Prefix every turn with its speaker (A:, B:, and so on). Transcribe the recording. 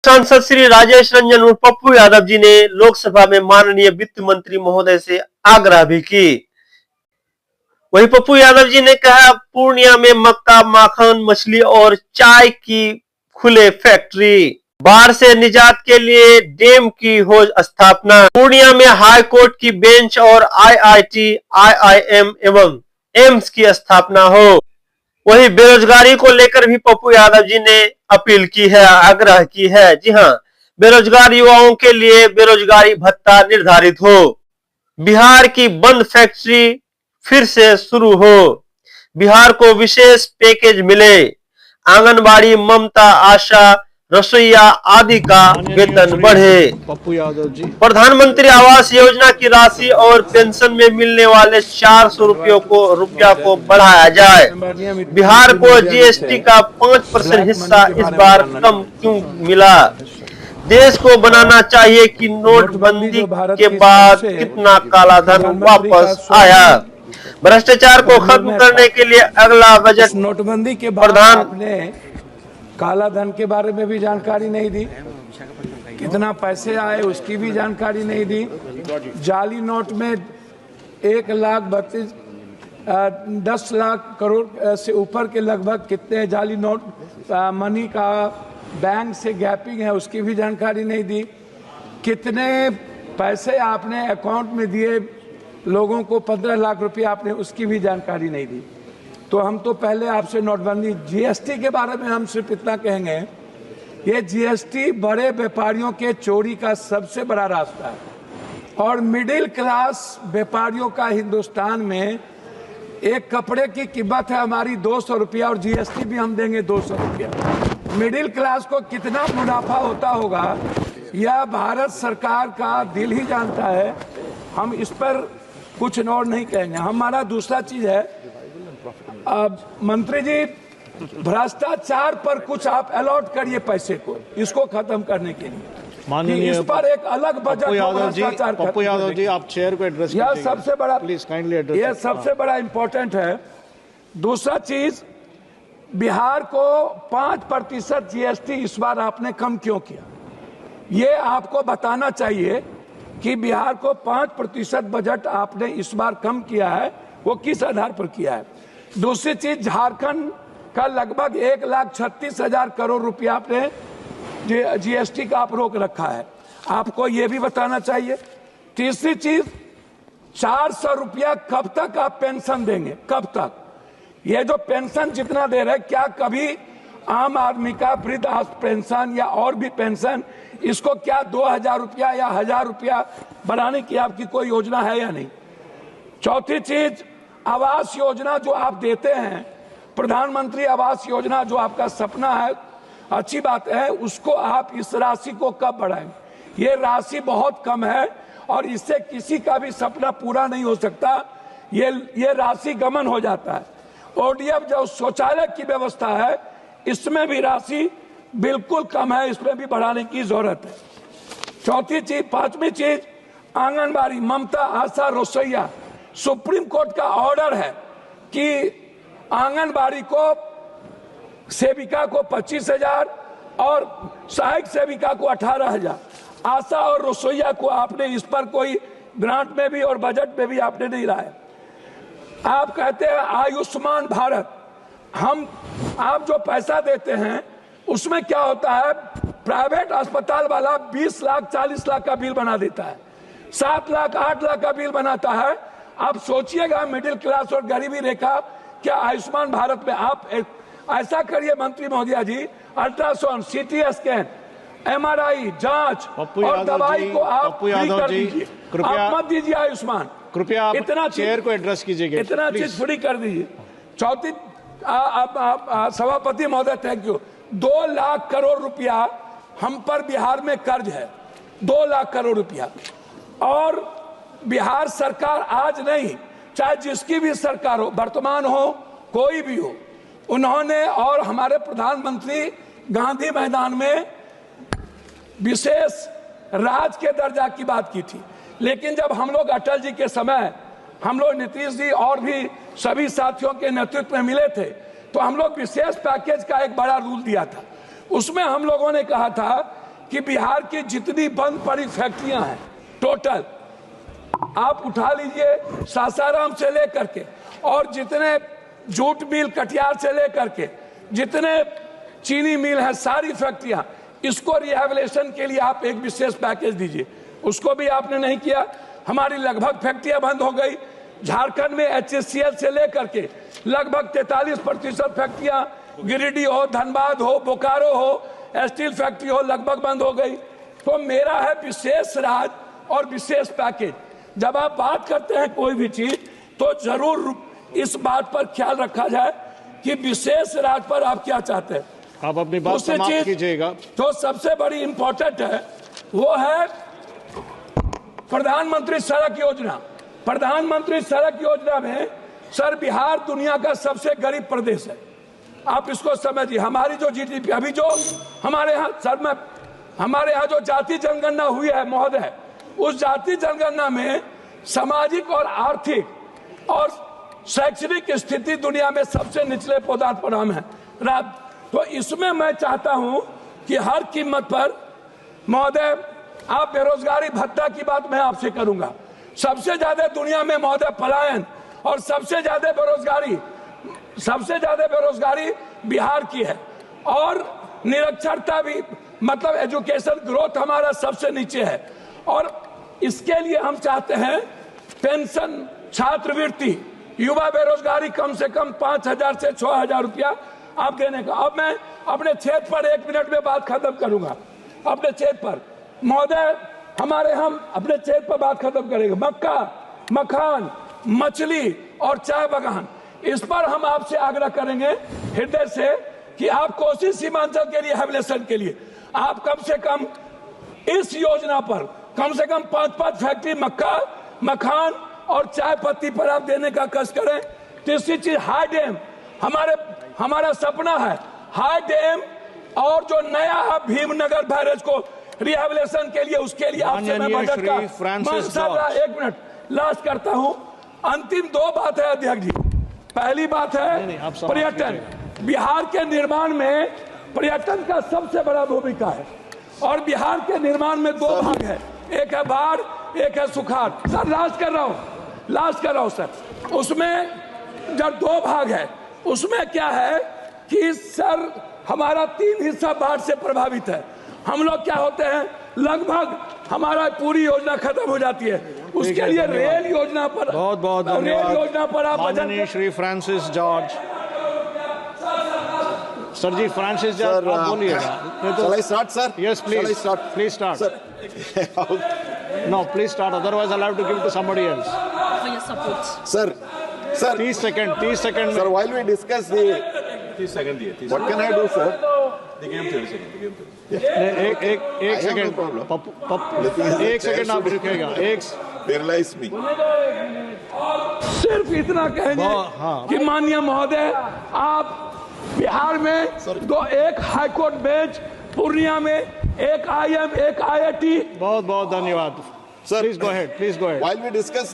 A: सांसद श्री राजेश रंजन उर्फ पप्पू यादव जी ने लोकसभा में माननीय वित्त मंत्री महोदय से आग्रह भी की। वहीं पप्पू यादव जी ने कहा, पूर्णिया में मक्का, माखन, मछली और चाय की खुले फैक्ट्री। बाढ़ से निजात के लिए डैम की हो स्थापना। पूर्णिया में हाई कोर्ट की बेंच और IIT, IIM एवं एम्स की स्थापना हो। वहीं बेरोजगारी को लेकर भी पप्पू यादव जी ने अपील की है, आग्रह की है। जी हां, बेरोजगार युवाओं के लिए बेरोजगारी भत्ता निर्धारित हो। बिहार की बंद फैक्ट्री फिर से शुरू हो। बिहार को विशेष पैकेज मिले। आंगनबाड़ी, ममता, आशा, रसोईया आदि का वेतन बढ़े।
B: पप्पू यादव जी।
A: प्रधानमंत्री आवास योजना की राशि और पेंशन में मिलने वाले 400 रुपया को बढ़ाया जाए। बिहार को GST का 5% हिस्सा इस बार कम क्यों मिला? देश को बनाना चाहिए कि नोटबंदी के बाद कितना काला धन वापस आया। भ्रष्टाचार को खत्म करने के लिए अगला बजट।
B: नोटबंदी के बाद आपने काला धन के बारे में भी जानकारी नहीं दी, कितना पैसे आए उसकी भी जानकारी नहीं दी। जाली नोट में 10 लाख करोड़ से ऊपर के लगभग कितने जाली नोट मनी का बैंक से गैपिंग है उसकी भी जानकारी नहीं दी। कितने पैसे आपने अकाउंट में दिए लोगों को, 15 लाख रुपए आपने, उसकी भी जानकारी नहीं दी। तो हम तो पहले आपसे नोटबंदी, GST के बारे में हम सिर्फ इतना कहेंगे, ये GST बड़े व्यापारियों के चोरी का सबसे बड़ा रास्ता है और मिडिल क्लास व्यापारियों का हिंदुस्तान में एक कपड़े की कीमत है हमारी 200 रुपया और GST भी हम देंगे 200 रुपया। मिडिल क्लास को कितना मुनाफा होता होगा यह भारत सरकार का दिल ही जानता है। हम इस पर कुछ और नहीं कहेंगे। हमारा दूसरा चीज है, अब मंत्री जी भ्रष्टाचार पर कुछ आप अलॉट करिए पैसे को, इसको खत्म करने के लिए। माननीय इस पर एक अलग बजट। पप्पू यादव जी आप चेयर को एड्रेस
A: यह सबसे बड़ा,
B: प्लीज काइंडली एड्रेस,
A: यह सबसे बड़ा इंपॉर्टेंट है। दूसरा चीज, बिहार को 5% GST इस बार आपने कम क्यों किया? ये आपको बताना चाहिए कि बिहार को 5% बजट आपने इस बार कम किया है, वो किस आधार पर किया है? दूसरी चीज, झारखंड का लगभग 1,36,000 करोड़ रुपया आपने GST का आप रोक रखा है, आपको ये भी बताना चाहिए। तीसरी चीज, 400 रुपया कब तक आप पेंशन देंगे? कब तक? ये जो पेंशन जितना दे रहे, क्या कभी आम आदमी का वृद्ध पेंशन या और भी पेंशन, इसको क्या 2,000 रुपया या 1,000 रुपया बढ़ाने की आपकी कोई योजना है या नहीं? चौथी चीज, आवास योजना जो आप देते हैं, प्रधानमंत्री आवास योजना जो आपका सपना है, अच्छी बात है, उसको आप इस राशि को कब बढ़ाएंगे? ये राशि बहुत कम है और इससे किसी का भी सपना पूरा नहीं हो सकता। ये राशि गमन हो जाता है। ODF जो शौचालय की व्यवस्था है, इसमें भी राशि बिल्कुल कम है, इसमें भी बढ़ाने की जरूरत है। चौथी चीज, पांचवी चीज, आंगनबाड़ी, ममता, आशा, रसोईया, सुप्रीम कोर्ट का ऑर्डर है कि आंगनबाड़ी को सेविका को 25,000 और सहायक सेविका को 18,000, आशा और रसोईया को आपने इस पर कोई ग्रांट में भी और बजट में भी आपने नहीं लाया। आप कहते हैं आयुष्मान भारत, आप जो पैसा देते हैं उसमें क्या होता है, प्राइवेट अस्पताल वाला 20 लाख 40 लाख का बिल बना देता है, 7 लाख 8 लाख का बिल बनाता है। आप सोचिएगा मिडिल क्लास और गरीबी रेखा क्या आयुष्मान भारत में आप ऐसा करिए मंत्री महोदया जी, अल्ट्रासाउंड, CT स्कैन, MRI जांच और दवाई को आप फ्री कर दीजिए। आप मत दीजिए आयुष्मान,
B: कृपया इतना चेयर को एड्रेस कीजिए,
A: इतना चीज फ्री कर दीजिए। चौथी, सभापति महोदय थैंक यू, 2 लाख करोड़ रुपया हम पर बिहार में कर्ज है, 2 लाख करोड़ रुपया। और बिहार सरकार आज नहीं, चाहे जिसकी भी सरकार हो, वर्तमान हो कोई भी हो, उन्होंने और हमारे प्रधानमंत्री गांधी मैदान में विशेष राज के दर्जा की बात की थी। लेकिन जब हम लोग अटल जी के समय, हम लोग नीतीश जी और भी सभी साथियों के नेतृत्व में मिले थे, तो हम लोग विशेष पैकेज का एक बड़ा रूल दिया था। उसमें हम लोगों ने कहा था कि बिहार की जितनी बंद पड़ी फैक्ट्रियां हैं टोटल आप उठा लीजिए, सासाराम से लेकर के और जितने जूट मिल कटिहार से लेकर के जितने चीनी मिल है, सारी फैक्ट्रियां, इसको रिहैबिलिटेशन के लिए आप एक विशेष पैकेज दीजिए। उसको भी आपने नहीं किया। हमारी लगभग फैक्ट्रियां बंद हो गई। झारखंड में HCL से लेकर के लगभग 43% फैक्ट्रियां, गिरिडीह हो, धनबाद हो, बोकारो हो, स्टील फैक्ट्री हो, लगभग बंद हो गई। तो मेरा है विशेष राज और विशेष पैकेज। जब आप बात करते हैं कोई भी चीज तो जरूर इस बात पर ख्याल रखा जाए कि विशेष राज पर आप क्या चाहते हैं।
C: आप अपनी बात समाप्त कीजिएगा।
A: तो सबसे बड़ी इंपॉर्टेंट है वो है प्रधानमंत्री सड़क योजना। प्रधानमंत्री सड़क योजना में सर बिहार दुनिया का सबसे गरीब प्रदेश है। आप इसको समझिए। हमारी जो GDP अभी जो हमारे यहाँ सर में हमारे यहाँ जो जाति जनगणना हुई है महोदय, उस जाति जनगणना में सामाजिक और आर्थिक और शैक्षणिक स्थिति दुनिया में सबसे निचले पदार्थ पर हम हैं। तो इसमें मैं चाहता हूं कि हर कीमत पर महोदय आप बेरोजगारी भत्ता की बात मैं आपसे करूंगा। सबसे ज्यादा दुनिया में महोदय पलायन और सबसे ज्यादा बेरोजगारी बिहार की है और निरक्षरता भी, मतलब एजुकेशन ग्रोथ हमारा सबसे नीचे है। और इसके लिए हम चाहते हैं पेंशन, छात्रवृत्ति, युवा बेरोजगारी कम से कम 5,000 से 6,000 रुपया आप देने का। अब मैं अपने क्षेत्र पर 1 मिनट में बात खत्म करूंगा। अपने क्षेत्र पर महोदय हम अपने क्षेत्र पर बात खत्म करेंगे। मक्का, मखान, मछली और चाय बागान, इस पर हम आपसे आग्रह करेंगे हृदय से कि आप कोसी सीमांचल के लिए रिहैबिलिटेशन के लिए आप कम से कम इस योजना पर कम से कम 5 फैक्ट्री मक्का, मखान और चाय पत्ती पर आप देने का कष्ट करें। तीसरी चीज हाई डैम, हमारा सपना है हाई डैम और जो नया भीमनगर बैरेज को रिहैबिलिटेशन के लिए, उसके लिए आपसे मैं बजट का 1 मिनट लास्ट करता हूं। अंतिम 2 बात है अध्यक्ष जी। पहली बात है पर्यटन। बिहार के निर्माण में पर्यटन का सबसे बड़ा भूमिका है और बिहार के निर्माण में 2 भाग है, एक है बाढ़, एक है सुखाड़। सर लास्ट कर रहा हूं सर। उसमें जब 2 भाग है, उसमें क्या है कि सर हमारा 3 हिस्सा बाढ़ से प्रभावित है। हम लोग क्या होते हैं, लगभग हमारा पूरी योजना खत्म हो जाती है। उसके लिए रेल योजना पर
C: बहुत
A: रेल योजना पर आप
C: माननीय श्री फ्रांसिस जॉर्ज सर जी, फ्रांसिस जॉर्ज आप बोलिएगा।
D: Shall I start, sir?
C: Yes, please.
D: Shall I start?
C: Please start.
D: Sir.
C: No, please start. Otherwise, I'll have to give it to somebody else.
E: For your support.
D: Sir,
C: 30 seconds.
D: sir, while we discuss the,
F: 30 seconds.
D: what can I do, sir?
F: The game 30 seconds.
C: एक second
D: problem.
C: एक second आप रुकेगा।
D: Paralyze me.
A: सिर्फ इतना कहेंगे कि माननीय महोदय आप बिहार में एक हाईकोर्ट बेंच, पूर्णिया में एक IIM, एक IIT।
C: बहुत धन्यवाद।
D: Sir,
C: Please go ahead.
D: while we discuss